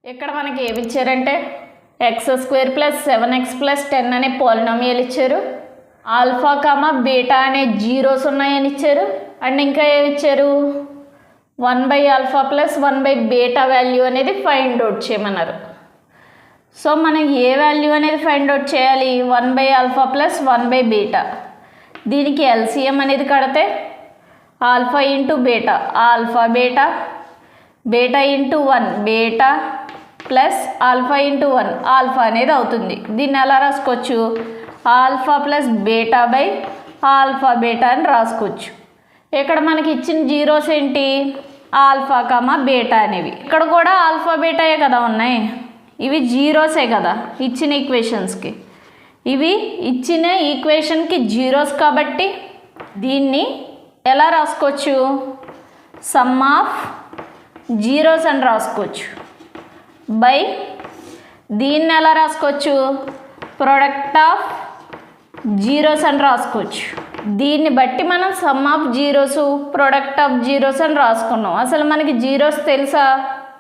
ఇక్కడ మనకి ఏమి ఇచ్చారంటే x² + 7x + 10 అనే పాలినామియల్ ఇచ్చారు. ఆల్ఫా కామా బీటా అనే జీరోస్ ఉన్నాయని ఇచ్చారు. అండ్ ఇంకా ఏమి ఇచ్చారు, 1/α + 1/β వాల్యూ అనేది ఫైండ్ అవుట్ చేయమన్నారు. సో మనం ఏ వాల్యూ అనేది ఫైండ్ అవుట్ చేయాలి, 1/α + 1/β. దీనికి ఎల్సిఎం అనేది కడితే alpha into beta alpha beta, beta into 1 beta plus alpha into 1 alpha అనేది అవుతుంది. దీన్ని ఎలా రాసుకోవచ్చు, alpha plus beta by alpha beta అని రాసుకోవచ్చు. ఇక్కడ మనకి ఇచ్చిన జీరోస్ ఏంటి, ఆల్ఫా కామా బీటా అనేవి. ఇక్కడ కూడా ఆల్ఫా బీటాయే కదా ఉన్నాయి, ఇవి జీరోసే కదా ఇచ్చిన ఈక్వేషన్స్కి. ఇవి ఇచ్చిన ఈక్వేషన్కి జీరోస్ కాబట్టి దీన్ని ఎలా రాసుకోవచ్చు, సమ్ ఆఫ్ జీరోస్ అని రాసుకోవచ్చు. బై దీన్ని ఎలా రాసుకోవచ్చు, ప్రొడక్ట్ ఆఫ్ జీరోస్ అని రాసుకోవచ్చు. దీన్ని బట్టి మనం sum of zeros product of zeros అని రాసుకున్నాం. అసలు మనకి జీరోస్ తెలుసా,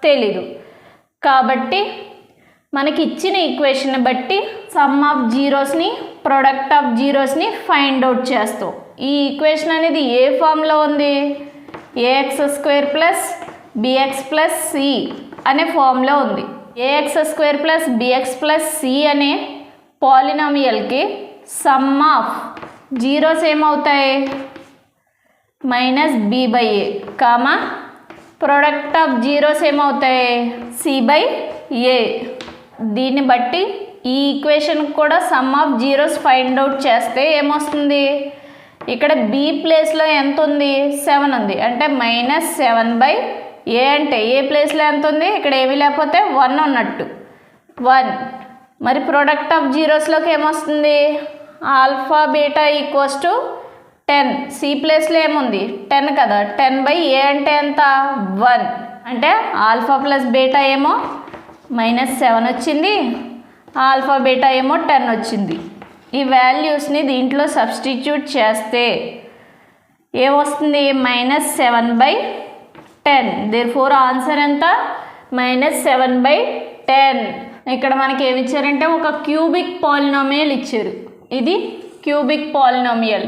తెలీదు. కాబట్టి మనకి ఇచ్చిన ఈక్వేషన్ బట్టి సమ్ ఆఫ్ జీరోస్ని ప్రొడక్ట్ ఆఫ్ జీరోస్ని ఫైండ్ అవుట్ చేస్తాం. ఈ ఈక్వేషన్ అనేది ఏ ఫామ్లో ఉంది, ax² + bx + c అనే ఫామ్లో ఉంది. ax² + bx + c అనే పాలినామియల్కి సమ్ ఆఫ్ జీరోస్ ఏమవుతాయి, -b/a comma product of zeros ఏమవుతాయి, c/a. దీన్ని బట్టి ఈ ఈక్వేషన్ కూడా some of zeros find out చేస్తే ఏమొస్తుంది, ఇక్కడ b ప్లేస్లో ఎంత ఉంది, 7 ఉంది, అంటే -7/a. అంటే ఏ ప్లేస్లో ఎంత ఉంది, ఇక్కడ ఏమీ లేకపోతే 1 ఉన్నట్టు 1. మరి ప్రొడక్ట్ ఆఫ్ జీరోస్లోకి ఏమొస్తుంది, ఆల్ఫా బీటా = 10. సి ప్లేస్లో ఏముంది 10 కదా, 10/a అంటే ఎంత 1. అంటే ఆల్ఫా ప్లస్ బీటా ఏమో -7 వచ్చింది, ఆల్ఫా బీటా ఏమో 10 వచ్చింది. ఈ వాల్యూస్ని దీంట్లో సబ్స్టిట్యూట్ చేస్తే ఏమొస్తుంది, -7/10. దేర్ఫోర్ ఆన్సర్ ఎంత, -7/10. ఇక్కడ మనకి ఏమి ఇచ్చారంటే ఒక క్యూబిక్ పాలినామియల్ ఇచ్చారు. ఇది క్యూబిక్ పాలినామియల్.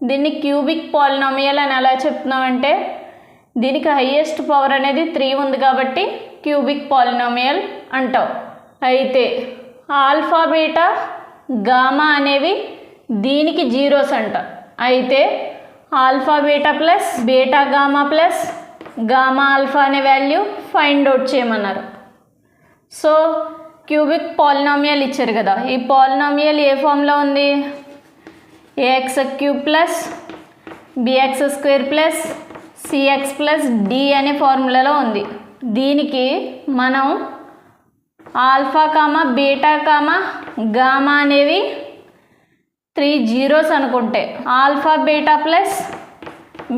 దీన్ని క్యూబిక్ పాలినామియల్ అని ఎలా చెప్తున్నామంటే, దీనికి హైయెస్ట్ పవర్ అనేది 3 ఉంది కాబట్టి క్యూబిక్ పాలినామియల్ అంటాం. అయితే ఆల్ఫా బీటా గామా అనేవి దీనికి జీరోస్ అంట. అయితే alpha beta plus beta gamma plus gamma alpha అనే వాల్యూ ఫైండ్ అవుట్ చేయమన్నారు. సో క్యూబిక్ పాలినామియల్ ఇచ్చారు కదా, ఈ పాలినామియల్ ఏ ఫామ్లో ఉంది, ax³ + bx² + cx + d అనే ఫార్ములాలో ఉంది. దీనికి మనం alpha comma beta comma gamma అనేవి 3 జీరోస్ అనుకుంటే, alpha beta plus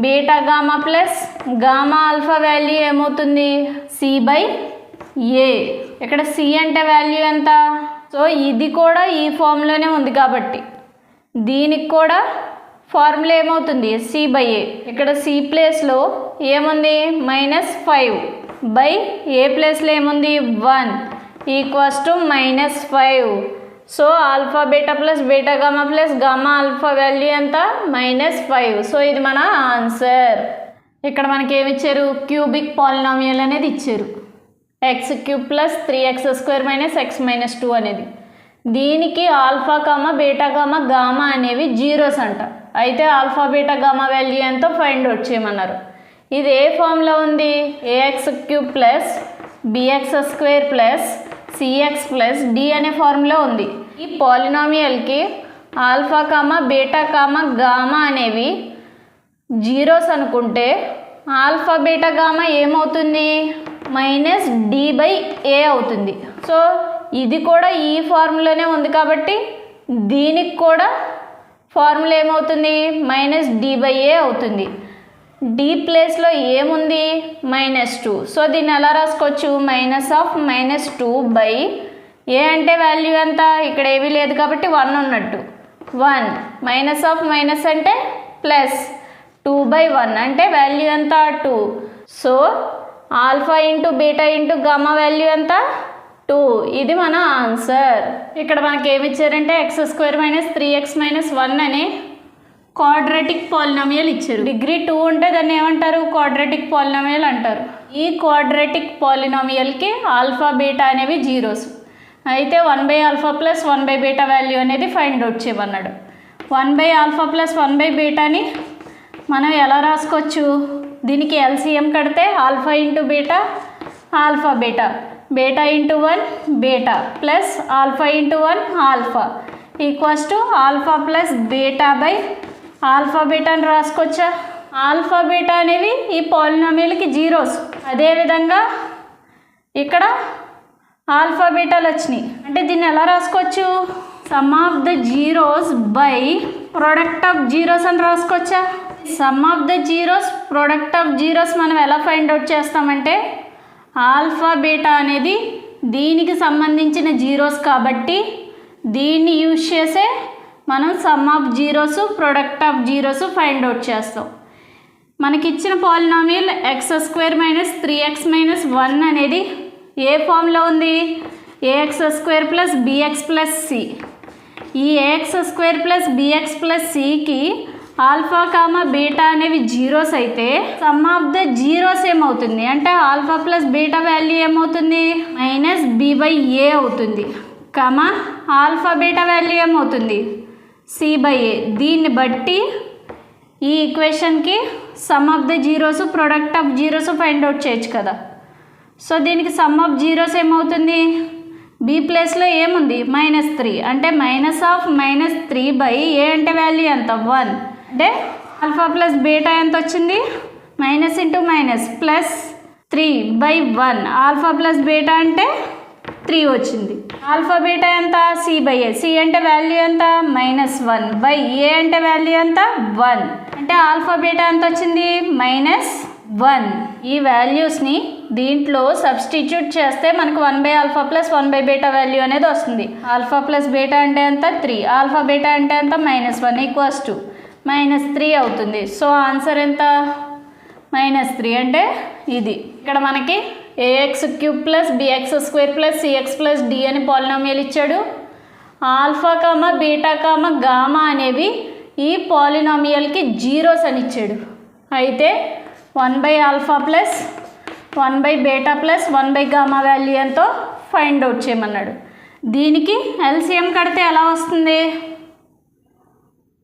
beta gamma plus gamma alpha value ఏమవుతుంది, c/a. ఇక్కడ c అంటే వాల్యూ ఎంత, సో ఇది కూడా ఈ ఫామ్లోనే ఉంది కాబట్టి దీనికి కూడా ఫార్ములా ఏమవుతుంది, c/a. ఇక్కడ c ప్లేస్లో ఏముంది, -5/a ప్లేస్లో ఏముంది 1 = -5. So alpha beta plus beta gamma plus gamma alpha value ఎంత, -5. సో ఇది మన ఆన్సర్. ఇక్కడ మనకి ఏమి ఇచ్చారు, క్యూబిక్ పాలినామియల్ అనేది ఇచ్చారు, x³ + 3x² - x - 2 అనేది. దీనికి alpha comma beta comma gamma అనేవి జీరోస్ అంట. అయితే ఆల్ఫా బీటా గామా వాల్యూ ఎంతో ఫైండ్ అవుట్ చేయమన్నారు. ఇది ఏ ఫామ్లో ఉంది, ax³ + bx² + cx + d అనే ఫార్ములా ఉంది. ఈ పాలినామియల్కి alpha comma beta comma gamma అనేవి జీరోస్ అనుకుంటే ఆల్ఫా బీటా గామా ఏమవుతుంది, -d/a అవుతుంది. సో ఇది కూడా ఈ ఫార్ములానే ఉంది కాబట్టి దీనికి కూడా ఫార్ములా ఏమవుతుంది, -d/a అవుతుంది. d ప్లేస్లో ఏముంది, -2. సో దీన్ని ఎలా రాసుకోవచ్చు, -2/a అంటే వాల్యూ ఎంత, ఇక్కడ ఏమీ లేదు కాబట్టి 1 ఉన్నట్టు 1 - అంటే +2/1 అంటే వాల్యూ ఎంత 2. So alpha into beta into gamma value ఎంత 2. ఇది మన ఆన్సర్. ఇక్కడ మనకి ఏమి ఇచ్చారంటే x² - 3x - 1 అనే క్వాడ్రాటిక్ పాలినామియల్ ఇచ్చారు. డిగ్రీ 2 ఉంటే దాన్ని ఏమంటారు? క్వాడ్రాటిక్ పాలినామియల్ అంటారు. ఈ క్వాడ్రాటిక్ పాలినామియల్కి ఆల్ఫా బీటా అనేవి జీరోస్. అయితే 1/α + 1/β వాల్యూ అనేది ఫైండ్ అవుట్ చేయమన్నాడు. 1/α + 1/βని మనం ఎలా రాసుకోవచ్చు? దీనికి LCM కడితే alpha into beta alpha beta, beta into 1 beta plus alpha into 1 alpha equals to alpha plus beta by alpha beta అని రాసుకోవచ్చా? ఆల్ఫా బీటా అనేవి ఈ పాలినామియల్కి జీరోస్. అదేవిధంగా ఇక్కడ ఆల్ఫా బీటాలు వచ్చినాయి అంటే దీన్ని ఎలా రాసుకోవచ్చు? Sum of the zeros by product of zeros అని రాసుకోవచ్చా? Sum of the zeros product of zeros మనం ఎలా ఫైండ్ అవుట్ చేస్తామంటే ఆల్ఫా బీటా అనేది దీనికి సంబంధించిన జీరోస్ కాబట్టి దీన్ని యూజ్ చేసే మనం sum of zeros product of zeros find out చేస్తాం. మనకిచ్చిన పాలినామియల్ x² - 3x - 1 అనేది ఏ ఫామ్లో ఉంది? ax² + bx + c. ఈ ax² + bx + cకి ఆల్ఫా కామా బీటా అనేవి జీరోస్ అయితే సమ్ ఆఫ్ ద జీరోస్ ఏమవుతుంది అంటే ఆల్ఫా ప్లస్ బీటా వాల్యూ ఏమవుతుంది? -b/a అవుతుంది. కామా ఆల్ఫా బీటా వాల్యూ ఏమవుతుంది? c/a. దీన్ని బట్టి ఈ ఈక్వేషన్కి sum of the zeros product of zeros find out చేయొచ్చు కదా. సో దీనికి సమ్ ఆఫ్ జీరోస్ ఏమవుతుంది? బి ప్లేస్లో ఏముంది? -3 అంటే -3/a అంటే వాల్యూ ఎంత? 1. అంటే ఆల్ఫా ప్లస్ బీటా ఎంత వచ్చింది? Minus into minus plus 3/1. Alpha plus beta అంటే 3 వచ్చింది. ఆల్ఫా బీటా ఎంత? c/a. c అంటే వాల్యూ ఎంత? -1/a అంటే వాల్యూ ఎంత? 1. అంటే ఆల్ఫా బీటా ఎంత వచ్చింది? -1. ఈ వాల్యూస్ని దీంట్లో సబ్స్టిట్యూట్ చేస్తే మనకు 1/α + 1/β వాల్యూ అనేది వస్తుంది. ఆల్ఫా ప్లస్ బీటా అంటే ఎంత? 3. ఆల్ఫా బీటా అంటే ఎంత? -1 ఈక్వల్స్ టు -3 అవుతుంది. సో ఆన్సర్ ఎంత? -3 అంటే ఇది. ఇక్కడ మనకి ax³ + bx² + cx + d అని పాలినామియల్ ఇచ్చాడు. Alpha comma beta comma gamma అనేవి ఈ పాలినామియల్కి జీరోస్ అని ఇచ్చాడు. అయితే 1/α + 1/β + 1/γ వాల్యూ ఎంతో ఫైండ్ అవుట్ చేయమన్నాడు. దీనికి LCM కడితే ఎలా వస్తుంది?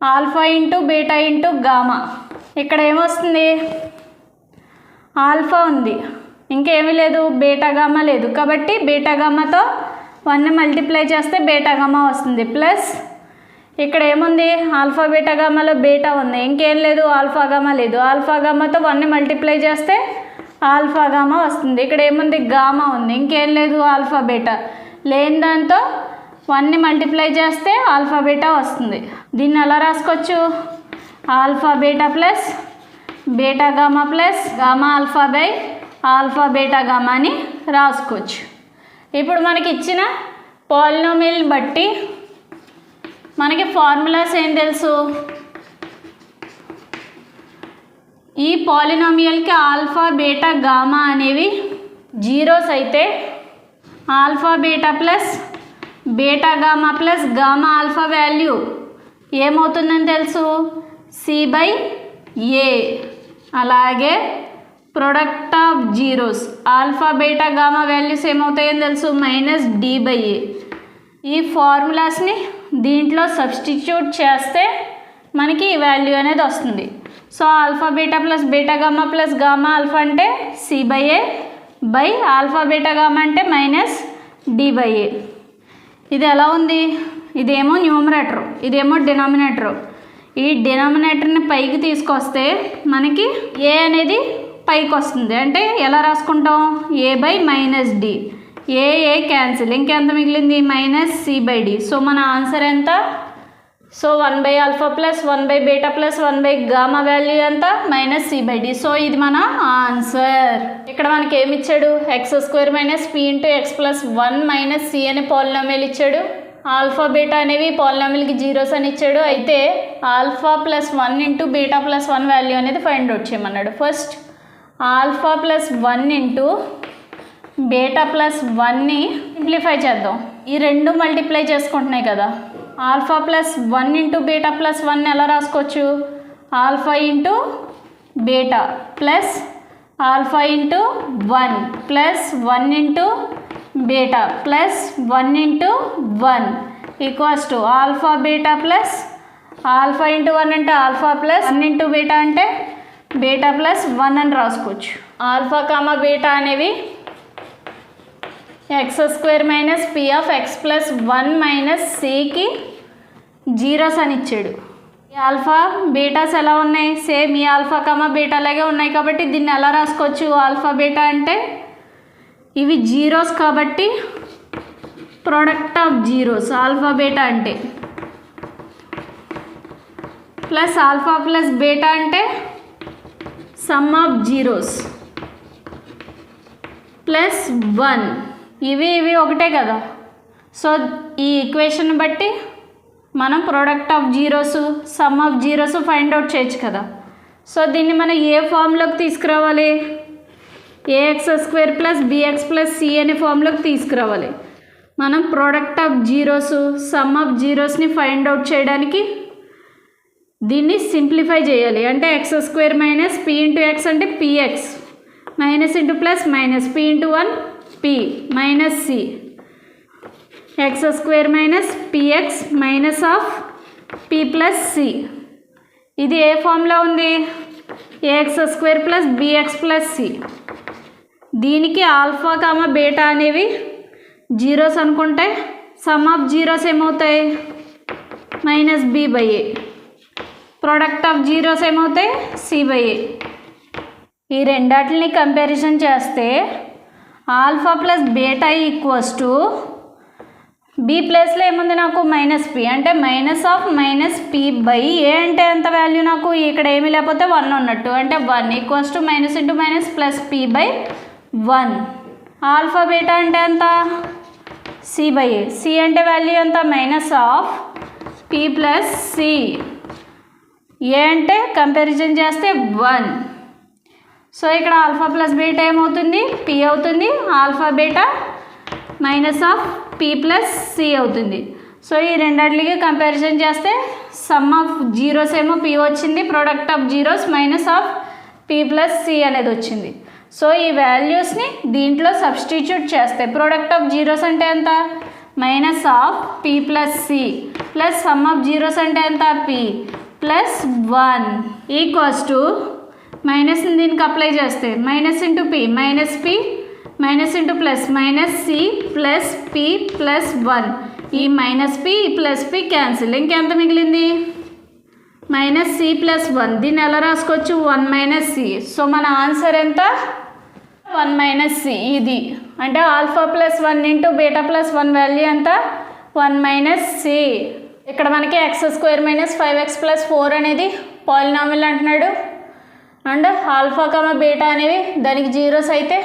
Alpha into beta into gamma. ఇక్కడ ఏమొస్తుంది? ఆల్ఫా ఉంది, ఇంకేమీ లేదు, బీటా గామా లేదు. కాబట్టి బీటా గామాతో 1ని మల్టిప్లై చేస్తే బీటా గామా వస్తుంది. ప్లస్ ఇక్కడ ఏముంది? ఆల్ఫా బీటా గామాలో బీటా ఉంది, ఇంకేం లేదు, ఆల్ఫా గామా లేదు. ఆల్ఫా గామాతో 1ని మల్టిప్లై చేస్తే ఆల్ఫా గామా వస్తుంది. ఇక్కడ ఏముంది? గామా ఉంది, ఇంకేం లేదు, ఆల్ఫా బీటా లేని దాంతో 1ని మల్టిప్లై చేస్తే ఆల్ఫా బీటా వస్తుంది. దీన్ని ఎలా రాసుకోవచ్చు? Alpha beta plus beta gamma plus gamma alpha by alpha beta gamma అని రాసుకోవచ్చు. ఇప్పుడు మనకి ఇచ్చిన పాలినామియల్ బట్టి మనకి ఫార్ములాస్ ఏం తెలుసు? ఈ పాలినామియల్కి ఆల్ఫా బీటా గామా అనేవి జీరోస్ అయితే alpha beta plus beta gamma plus gamma alpha value ఏమవుతుందని తెలుసు? c/a. అలాగే product of zeros alpha beta gamma values ఏమవుతాయని తెలుసు? -d/a. ఈ ఫార్ములాస్ని దీంట్లో సబ్స్టిట్యూట్ చేస్తే మనకి ఈ వాల్యూ అనేది వస్తుంది. So alpha beta plus beta gamma plus gamma alpha అంటే c/a by alpha beta gamma అంటే -d/a. ఇది ఎలా ఉంది? ఇదేమో న్యూమరేటర్, ఇదేమో డినామినేటర్. ఈ డినామినేటర్ని పైకి తీసుకొస్తే మనకి a అనేది పైకి వస్తుంది. అంటే ఎలా రాసుకుంటాం? a/-d. a క్యాన్సిల్, ఇంకెంత మిగిలింది? -c/d. సో మన ఆన్సర్ ఎంత? సో 1/α + 1/β + 1/γ వాల్యూ ఎంత? -c/d. సో ఇది మన ఆన్సర్. ఇక్కడ మనకి ఏమి ఇచ్చాడు? x² - p × x + 1 - c అనే పాలినామియల్ ఇచ్చాడు. ఆల్ఫా బీటా అనేవి పాలినామియల్కి జీరోస్ అని ఇచ్చాడు. అయితే ఆల్ఫా + 1 × బీటా + 1 వాల్యూ అనేది ఫైండ్ అవుట్ చేయమన్నాడు. First alpha plus 1 into beta plus 1ని సింప్లిఫై చేద్దాం. ఈ రెండు మల్టిప్లై చేసుకుంటున్నాయి కదా. Alpha plus 1 into beta plus 1 ఎలా రాసుకోవచ్చు? Alpha into beta plus alpha into 1 plus 1 into beta plus 1 into 1 equals to alpha beta plus alpha into 1 అంటే alpha plus 1 into beta అంటే బీటా ప్లస్ 1 అని రాసుకోవచ్చు. ఆల్ఫా కామా బీటా అనేవి X square minus P of X plus 1 minus సికి zeros అని ఇచ్చాడు. ఈ alpha betas ఎలా ఉన్నాయి? సేమ్ ఈ ఆల్ఫా కామా బీటా లాగే ఉన్నాయి కాబట్టి దీన్ని ఎలా రాసుకోవచ్చు? ఆల్ఫా బీటా అంటే ఇవి జీరోస్ కాబట్టి product of zeros alpha beta అంటే, ప్లస్ ఆల్ఫా ప్లస్ బీటా అంటే సమ్ ఆఫ్ జీరోస్ ప్లస్ 1 ఇవి ఒకటే కదా. సో ఈ ఈక్వేషన్ బట్టి మనం product of zeros sum of zeros find out చేయొచ్చు కదా. సో దీన్ని మనం ఏ ఫామ్లోకి తీసుకురావాలి? A X square plus B X plus C అనే ఫామ్లోకి తీసుకురావాలి. మనం product of zeros sum of జీరోస్ని ఫైండ్ అవుట్ చేయడానికి దీన్ని సింప్లిఫై చేయాలి. అంటే X square minus P into X అంటే P X minus into plus minus P into 1 P minus C X square minus P X minus of P plus C. ఇది ఏ ఫామ్లో ఉంది? A X square plus B X plus C. దీనికి alpha comma beta అనేవి zeros అనుకుంటే sum of zeros ఏమవుతాయి? Minus B by A. Product of zeros ఏమవుతాయి? C by A. ఈ రెండాటిని కంపారిజన్ చేస్తే alpha plus beta equals to B ప్లేస్లో ఏముంది నాకు? మైనస్ పి అంటే minus of minus P by A అంటే ఎంత వాల్యూ నాకు? ఇక్కడ ఏమీ లేకపోతే 1 ఉన్నట్టు అంటే 1 equals to minus into minus plus P by 1. Alpha beta అంటే ఎంత? C by A. సి అంటే వాల్యూ ఎంత? Minus of P plus C. A అంటే కంపారిజన్ చేస్తే 1. సో ఇక్కడ ఆల్ఫా ప్లస్ బీటా ఏమవుతుంది? పి అవుతుంది. Alpha beta minus of P plus C అవుతుంది. సో ఈ రెండింటికి కంపారిజన్ చేస్తే సమ్ ఆఫ్ జీరోస్ ఏమో పి వచ్చింది, product of zeros minus of P plus C అనేది వచ్చింది. సో ఈ వాల్యూస్ని దీంట్లో సబ్స్టిట్యూట్ చేస్తే ప్రోడక్ట్ ఆఫ్ జీరోస్ అంటే ఎంత? Minus of P plus C plus sum of zeros అంటే ఎంత? పి ప్లస్ 1 ఈక్వల్స్ టు మైనస్ని దీనికి అప్లై చేస్తే minus into P minus into plus minus C plus P plus 1. ఈ minus P plus P cancel, ఇంకెంత మిగిలింది? Minus C plus 1. దీన్ని ఎలా రాసుకోవచ్చు? 1 మైనస్ సి. సో మన ఆన్సర్ ఎంత? 1 మైనస్ సి. ఇది అంటే alpha plus 1 into beta plus 1 value ఎంత? 1 మైనస్ సి. ఇక్కడ మనకి X square minus 5x plus 4 అనేది పాలినామిల్ అంటున్నాడు. అండ్ ఆల్ఫా కామా బీటా అనేవి దానికి జీరోస్ అయితే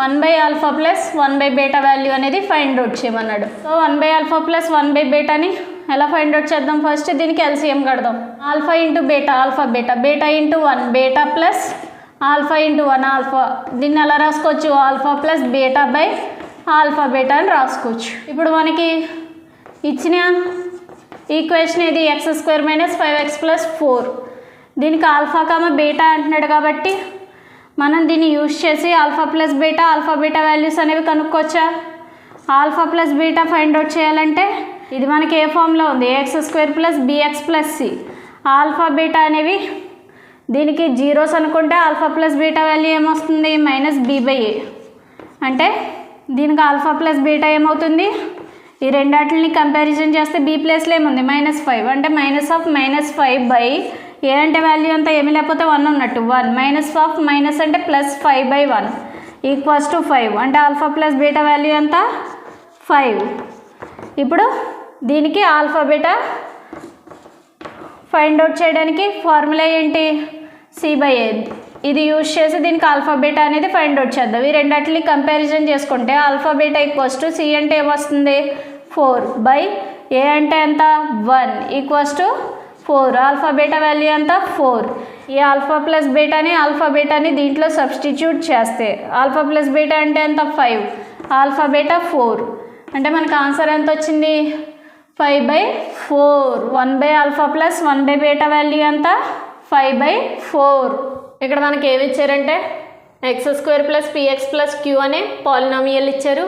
1 by alpha plus 1 by beta value అనేది ఫైండ్ అవుట్ చేయమన్నాడు. So 1 by alpha plus 1 by బీటాని ఎలా ఫైండ్ అవుట్ చేద్దాం? ఫస్ట్ దీనికి ఎల్సిఎం కడదాం. Alpha into beta alpha beta beta into 1 beta plus alpha into 1 alpha. దీన్ని ఎలా రాసుకోవచ్చు? Alpha plus beta by alpha beta అని రాసుకోవచ్చు. ఇప్పుడు మనకి ఇచ్చిన ఈక్వేషన్ ఇది X square minus 5x plus 4. దీనికి ఆల్ఫా కామా బీటా అంటున్నాడు కాబట్టి మనం దీన్ని యూజ్ చేసి ఆల్ఫా ప్లస్ బీటా వాల్యూస్ అనేవి కనుక్కోవచ్చా? Alpha plus beta find out చేయాలంటే ఇది మనకి ఏ ఫామ్లో ఉంది? A X square plus B X plus C. Alpha beta అనేవి దీనికి జీరోస్ అనుకుంటే ఆల్ఫా ప్లస్ బీటా వాల్యూ ఏమొస్తుంది? Minus B by A. అంటే దీనికి ఆల్ఫా ప్లస్ బీటా ఏమవుతుంది? ఈ రెండాటిని కంపారిజన్ చేస్తే బి ప్లేస్లో ఏముంది? -5 అంటే మైనస్ ఆఫ్ -5 బై ఏ అంటే వాల్యూ అంతా ఏమి లేకపోతే 1 ఉన్నట్టు 1 మైనస్ ఆఫ్ మైనస్ అంటే +5 బై 1 ఈక్వల్స్ టు 5 అంటే ఆల్ఫా ప్లస్ బీటా వాల్యూ ఎంత? 5. ఇప్పుడు దీనికి ఆల్ఫా బీటా ఫైండ్ అవుట్ చేయడానికి ఫార్ములా ఏంటి? C by A. ఇది యూజ్ చేసి దీనికి ఆల్ఫా బీటా అనేది ఫైండ్ అవుట్ చేద్దాం. ఈ రెండింటిని కంపారిజన్ చేసుకుంటే alpha beta equals to C అంటే ఏమొస్తుంది? 4 బై ఏ అంటే ఎంత? 1 equals to 4. Alpha beta value ఎంత? 4. ఈ ఆల్ఫా ప్లస్ బీటాని ఆల్ఫా బీటాని దీంట్లో సబ్స్టిట్యూట్ చేస్తే ఆల్ఫా ప్లస్ బీటా అంటే ఎంత 5, ఆల్ఫా బీటా 4 అంటే మనకు ఆన్సర్ ఎంత వచ్చింది 5/4. 1/ఆల్ఫా ప్లస్ 1/బీటా వాల్యూ ఎంత 5/4. ఇక్కడ మనకి ఏమి ఇచ్చారంటే x² + px + q అనే పాలినామియల్ ఇచ్చారు.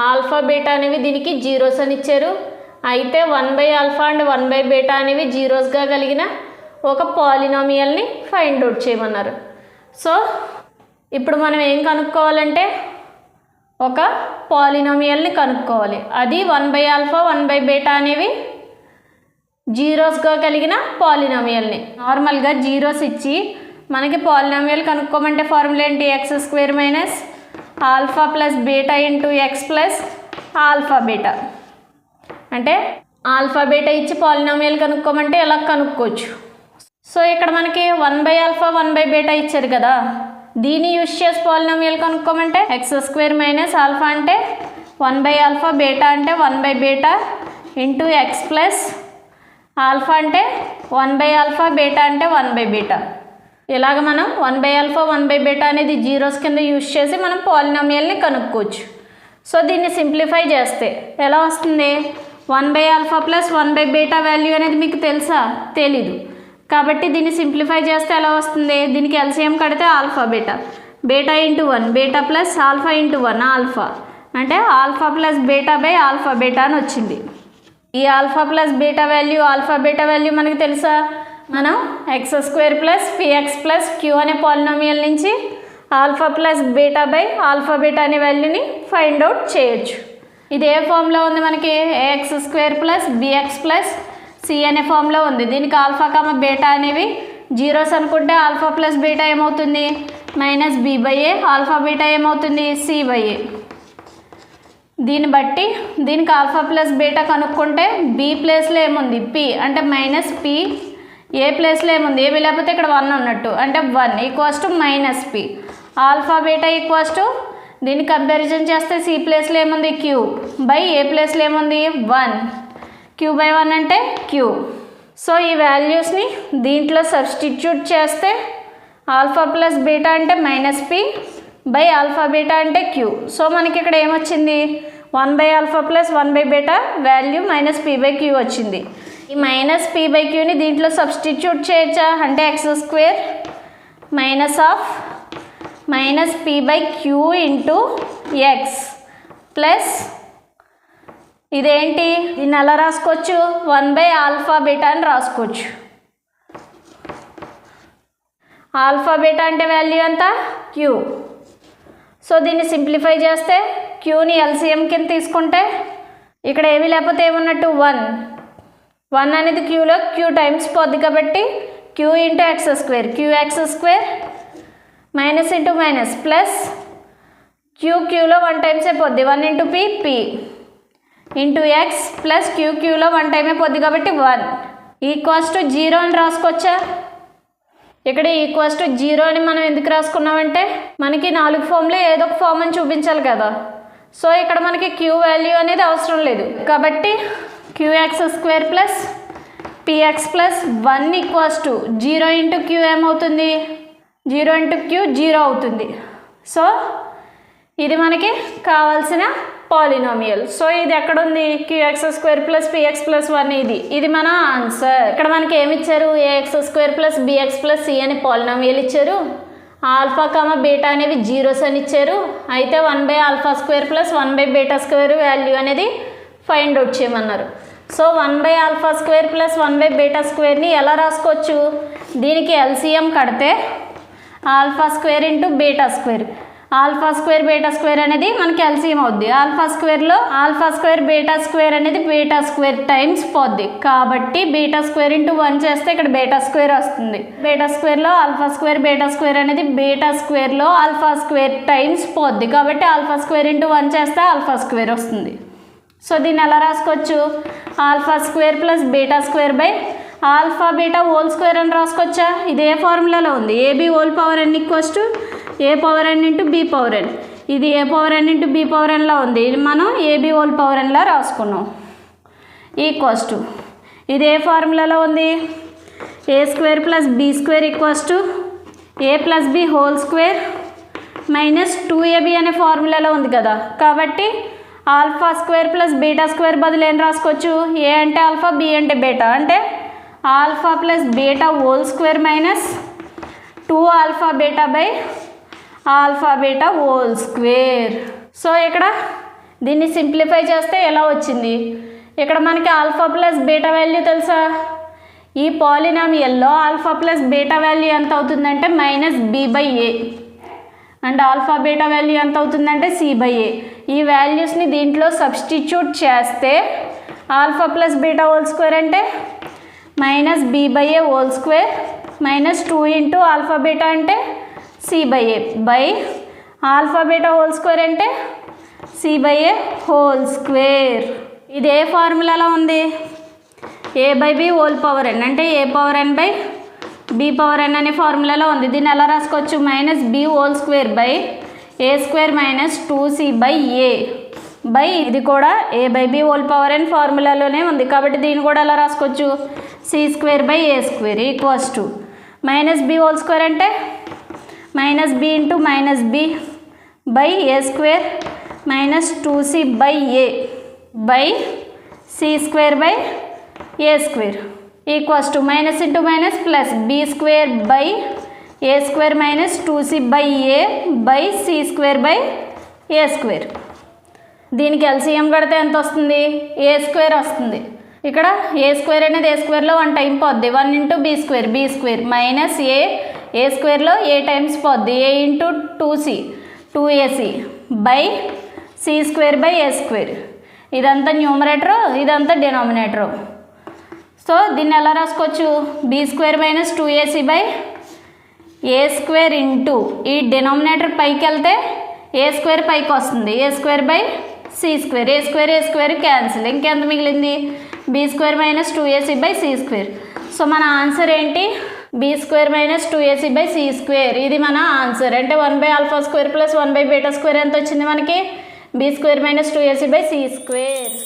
ఆల్ఫా బీటా అనేవి దీనికి జీరోస్ అని ఇచ్చారు. అయితే 1/ఆల్ఫా అండ్ 1/బీటా అనేవి జీరోస్గా కలిగిన ఒక పాలినామియల్ని ఫైండ్ అవుట్ చేయమన్నారు. సో ఇప్పుడు మనం ఏం కనుక్కోవాలంటే ఒక పాలినామియల్ని కనుక్కోవాలి. అది 1/ఆల్ఫా 1/బీటా అనేవి జీరోస్గా కలిగిన పాలినామియల్ని. నార్మల్గా జీరోస్ ఇచ్చి మనకి పాలినామియల్ కనుక్కోమంటే ఫార్ములా ఏంటి? x² - alpha plus beta into x plus alpha beta. అంటే ఆల్ఫా బీటా ఇచ్చి పాలినామియల్ కనుక్కోమంటే ఎలా కనుక్కోవచ్చు. సో ఇక్కడ మనకి 1/ఆల్ఫా 1/బీటా ఇచ్చారు కదా, దీన్ని యూజ్ చేసి పాలినామియల్ కనుక్కోమంటే x² - ఆల్ఫా అంటే 1/ఆల్ఫా, బీటా అంటే 1/బీటా ఇంటూ x ప్లస్ ఆల్ఫా అంటే 1/ఆల్ఫా, బీటా అంటే 1/బీటా. ఇలాగ మనం 1/ఆల్ఫా 1/బీటా అనేది జీరోస్ కింద యూజ్ చేసి మనం పాలినామియల్ని కనుక్కోవచ్చు. సో దీన్ని సింప్లిఫై చేస్తే ఎలా వస్తుంది? 1/ఆల్ఫా ప్లస్ 1/బీటా వాల్యూ అనేది మీకు తెలుసా? తెలీదు. కాబట్టి దీన్ని సింప్లిఫై చేస్తే ఎలా వస్తుంది? దీనికి ఎల్సిఎం కడితే alpha beta, beta into 1, beta plus alpha into 1 alpha అంటే ఆల్ఫా ప్లస్ బీటా/ఆల్ఫా బీటా అని వచ్చింది. ఈ alpha plus beta value alpha beta value మనకు తెలుసా? మనం x² + px + q అనే పాలినామియల్ నుంచి ఆల్ఫా ప్లస్ బీటా/ఆల్ఫా బీటా అనే వాల్యూని ఫైండ్ అవుట్ చేయొచ్చు. ఇది ఏ ఫామ్లో ఉంది మనకి? ax² + bx + c అనే ఫామ్లో ఉంది. దీనికి ఆల్ఫా బీటా అనేవి జీరోస్ అనుకుంటే ఆల్ఫా ప్లస్ బీటా ఏమవుతుంది? -b/a, ఆల్ఫా బీటా ఏమవుతుంది? c/a. దీన్ని బట్టి దీనికి ఆల్ఫా ప్లస్ బీటా కనుక్కుంటే b ప్లేస్లో ఏముంది? p అంటే -p, ఏ ప్లేస్లో ఏముంది? ఏమి లేకపోతే ఇక్కడ 1 ఉన్నట్టు అంటే 1 = -p. Alpha beta equals to దీన్ని కంపారిజన్ చేస్తే c ప్లేస్లో ఏముంది? q బై ఏ ప్లేస్లో ఏముంది? 1, q/1 అంటే q. సో ఈ వాల్యూస్ని దీంట్లో సబ్స్టిట్యూట్ చేస్తే ఆల్ఫా ప్లస్ బీటా అంటే -p బై ఆల్ఫా బీటా అంటే q. సో మనకి ఇక్కడ ఏమొచ్చింది? 1/ఆల్ఫా ప్లస్ 1/బీటా వాల్యూ -p/q వచ్చింది. ఈ -p/qని దీంట్లో సబ్స్టిట్యూట్ చేయొచ్చా? అంటే x² - -p/q into x plus ఇదేంటి? దీన్ని ఎలా రాసుకోవచ్చు? 1/ఆల్ఫా బీటా అని రాసుకోవచ్చు. ఆల్ఫా బీటా అంటే వాల్యూ ఎంత? q. సో దీన్ని సింప్లిఫై చేస్తే క్యూని ఎల్సిఎం కింద తీసుకుంటే ఇక్కడ ఏమీ లేకపోతే ఏమున్నట్టు? 1 అనేది క్యూలో q టైమ్స్ పోద్ది కాబట్టి q into x² qx² minus into minus plus క్యూలో 1 టైమ్స్ అయిపోద్ది 1 into p into x plus క్యూలో 1 టైమే పోద్ది కాబట్టి 1 ఈక్వల్స్ టు 0 అని రాసుకోవచ్చా? ఇక్కడ ఈక్వల్స్ టు 0 అని మనం ఎందుకు రాసుకున్నామంటే మనకి 4 ఫామ్లో ఏదో ఒక ఫామ్ అని చూపించాలి కదా. సో ఇక్కడ మనకి q వాల్యూ అనేది అవసరం లేదు కాబట్టి qx² plus px plus 1 equals to 0 into q ఏమవుతుంది? 0 ఇంటూ q 0 అవుతుంది. సో ఇది మనకి కావాల్సిన పాలినామియల్. సో ఇది ఎక్కడుంది? qx² ప్లస్ px ప్లస్ 1 ఇది మన ఆన్సర్. ఇక్కడ మనకి ఏమి ఇచ్చారు? ax² plus bx plus c అని పాలినామియల్ ఇచ్చారు. ఆల్ఫా బీటా అనేవి జీరోస్ అని ఇచ్చారు. అయితే 1/ఆల్ఫా² ప్లస్ 1/బీటా² వాల్యూ అనేది ఫైండ్ అవుట్ చేయమన్నారు. సో 1/ఆల్ఫా² ప్లస్ 1/బీటా²ని ఎలా రాసుకోవచ్చు? దీనికి ఎల్సిఎం కడితే ఆల్ఫా² ఇంటూ బీటా². ఆల్ఫా² బీటా² అనేది మనకి ఎల్సిఎం అవుద్ది. ఆల్ఫా² బీటా² అనేది బీటా² టైమ్స్ పోద్ది కాబట్టి బీటా² ఇంటూ 1 చేస్తే ఇక్కడ బీటా² వస్తుంది. బీటా²లో ఆల్ఫా² బీటా² అనేది బీటా²లో ఆల్ఫా² టైమ్స్ పోద్ది కాబట్టి ఆల్ఫా² ఇంటూ 1 చేస్తే ఆల్ఫా² వస్తుంది. సో దీన్ని ఎలా రాసుకోవచ్చు? Alpha plus beta by alpha beta whole square అని రాసుకోవచ్చా? ఇదే ఫార్ములాలో ఉంది. ab/n equals to a/n into b/n. ఇది a/n ఇంటూ b/nలో ఉంది. ఇది మనం ab/n రాసుకున్నాం ఈక్వల్స్ టు ఇది ఏ ఫార్ములాలో ఉంది? A square plus B square equals to A plus B whole square minus 2ab అనే ఫార్ములాలో ఉంది కదా, కాబట్టి alpha square plus beta square బదులు ఏం రాసుకోవచ్చు, ఏ అంటే ఆల్ఫా బి అంటే బీటా, అంటే alpha plus beta whole square minus 2 alpha beta by alpha beta whole square. So ఇక్కడ దీన్ని సింప్లిఫై చేస్తే ఎలా వచ్చింది, ఇక్కడ మనకి ఆల్ఫా ప్లస్ బీటా వాల్యూ తెలుసా, ఈ పాలినామియల్లో ఆల్ఫా ప్లస్ బీటా వాల్యూ ఎంత అవుతుందంటే minus B by A, and alpha beta value ఎంత అవుతుందంటే సి బై ఏ. ఈ వాల్యూస్ని దీంట్లో సబ్స్టిట్యూట్ చేస్తే alpha plus beta whole square అంటే minus B by A whole square minus 2 into alpha beta అంటే C by A by alpha beta whole square అంటే C by A whole square. ఇది ఏ ఫార్ములాలో ఉంది, A by B whole power N అంటే A power N by B power N అనే ఫార్ములాలో ఉంది. దీన్ని ఎలా రాసుకోవచ్చు, minus B whole square by A square minus 2c by A by ఇది కూడా A by B whole power N ఫార్ములాలోనే ఉంది, కాబట్టి దీన్ని కూడా ఎలా రాసుకోవచ్చు, C square by A square equals to minus B whole square అంటే minus B into minus B by A square minus 2c by A by C square by A square equals to minus into minus plus B square by A square minus 2c by A by C square by A square. దీనికి LCM కడితే ఎంత వస్తుంది, a square వస్తుంది. ఇక్కడ ఏ square అనేది ఏ స్క్వేర్లో 1 time పోద్ది, 1 into b square minus a స్క్వేర్లో a times పోద్ది, a into 2c 2ac by C square by A square. ఇదంతా న్యూమరేటరు, ఇదంతా డినామినేటరు. సో దీన్ని ఎలా రాసుకోవచ్చు, b square minus 2ac by A square into ఈ డినామినేటర్ పైకి వెళ్తే ఏ స్క్వేర్ పైకి వస్తుంది, a square by C square, a square cancel, ఇంకెంత మిగిలింది b square minus 2ac by C square. So మన ఆన్సర్ ఏంటి, b square minus 2ac by C square. ఇది మన ఆన్సర్. అంటే 1 by alpha square plus 1 by beta square ఎంత వచ్చింది మనకి, B square minus 2ac by C square.